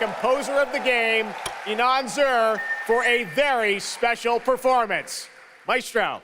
composer of the game, Inon Zur, for a very special performance. Maestro.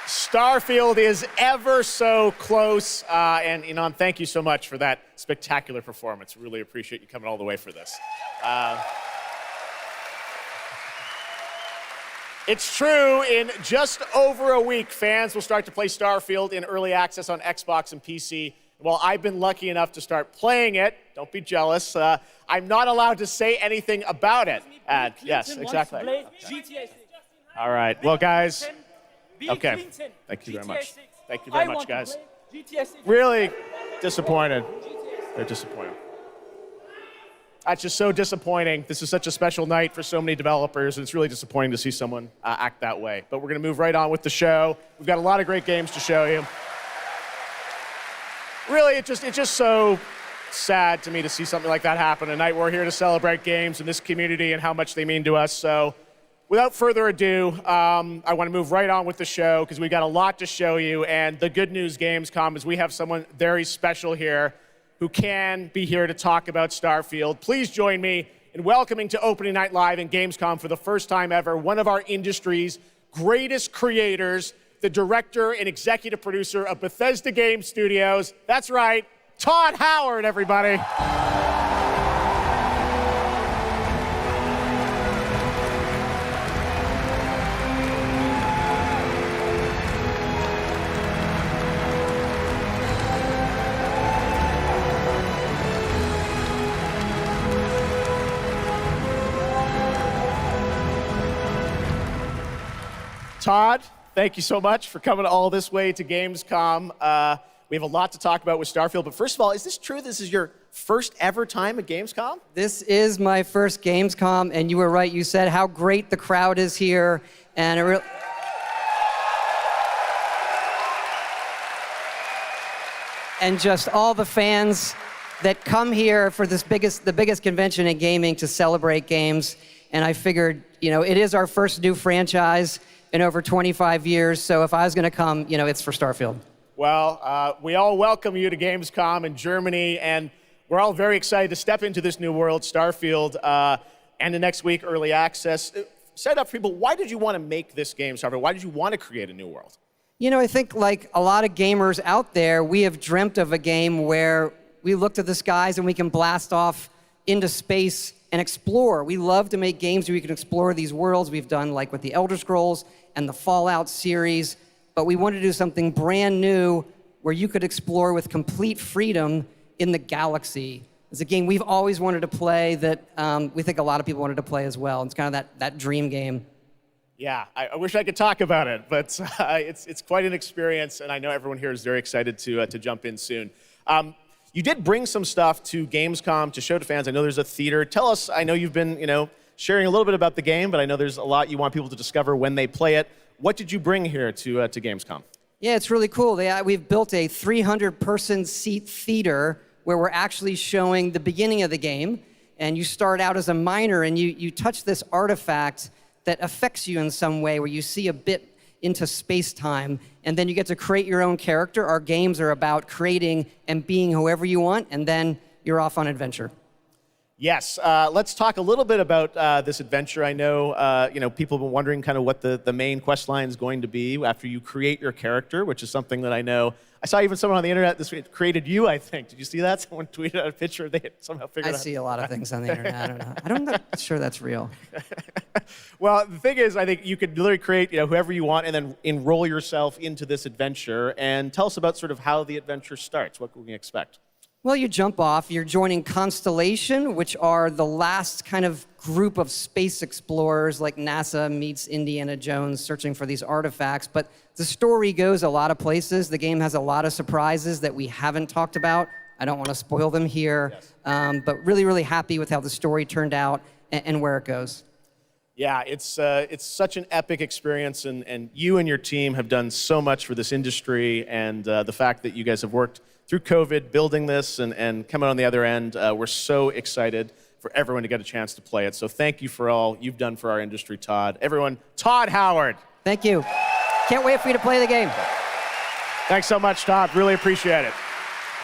Starfield is ever so close, and Inon, thank you so much for that spectacular performance. Really appreciate you coming all the way for this. It's true, in just over a week, fans will start to play Starfield in early access on Xbox and PC. Well, I've been lucky enough to start playing it. Don't be jealous. I'm not allowed to say anything about it. Yes, exactly. Okay. All right, well, guys. Okay, thank you very much. Thank you very much, guys. Really disappointed. They're disappointed. That's just so disappointing. This is such a special night for so many developers, and it's really disappointing to see someone act that way. But we're going to move right on with the show. We've got a lot of great games to show you. Really, it's just so sad to me to see something like that happen. Tonight we're here to celebrate games in this community and how much they mean to us. So without further ado, I want to move right on with the show because we got a lot to show you. And the good news, Gamescom, is we have someone very special here who can be here to talk about Starfield. Please join me in welcoming to Opening Night Live in Gamescom for the first time ever, one of our industry's greatest creators, the director and executive producer of Bethesda Game Studios. That's right, Todd Howard, everybody. Todd, thank you so much for coming all this way to Gamescom. We have a lot to talk about with Starfield, but first of all, is this true? This is your first ever time at Gamescom? This is my first Gamescom, and you were right. You said how great the crowd is here, and and just all the fans that come here for this the biggest convention in gaming to celebrate games. And I figured, you know, it is our first new franchise in over 25 years, so if I was going to come, you know, it's for Starfield. Well, we all welcome you to Gamescom in Germany, and we're all very excited to step into this new world, Starfield, and the next week, early access. Set up for people, why did you want to make this game, Starfield? Why did you want to create a new world? You know, I think like a lot of gamers out there, we have dreamt of a game where we look to the skies and we can blast off into space and explore. We love to make games where we can explore these worlds. We've done like with the Elder Scrolls and the Fallout series, but we wanted to do something brand new where you could explore with complete freedom in the galaxy. It's a game we've always wanted to play that we think a lot of people wanted to play as well. It's kind of that dream game. Yeah, I wish I could talk about it, but it's quite an experience, and I know everyone here is very excited to jump in soon. You did bring some stuff to Gamescom to show to fans. I know there's a theater. Tell us, I know you've been, you know, sharing a little bit about the game, but I know there's a lot you want people to discover when they play it. What did you bring here to Gamescom? Yeah, it's really cool. We've built a 300-person seat theater where we're actually showing the beginning of the game, and you start out as a miner, and you touch this artifact that affects you in some way, where you see a bit into space-time, and then you get to create your own character. Our games are about creating and being whoever you want, and then you're off on adventure. Yes, let's talk a little bit about this adventure. I know, you know, people have been wondering kind of what the main quest line is going to be after you create your character, which is something that I know. I saw even someone on the internet this week created you, I think. Did you see that? Someone tweeted out a picture. They had somehow figured out. I see a lot of things on the internet. I don't know. I'm not sure that's real. Well, the thing is, I think you could literally create, you know, whoever you want and then enroll yourself into this adventure. And tell us about sort of how the adventure starts. What can we expect? Well, you jump off. You're joining Constellation, which are the last kind of group of space explorers, like NASA meets Indiana Jones searching for these artifacts. But the story goes a lot of places. The game has a lot of surprises that we haven't talked about. I don't want to spoil them here, yes. But really, really happy with how the story turned out and where it goes. Yeah, it's such an epic experience, and you and your team have done so much for this industry, and the fact that you guys have worked through COVID, building this and coming on the other end, we're so excited for everyone to get a chance to play it. So thank you for all you've done for our industry, Todd. Everyone, Todd Howard. Thank you. Can't wait for you to play the game. Thanks so much, Todd. Really appreciate it.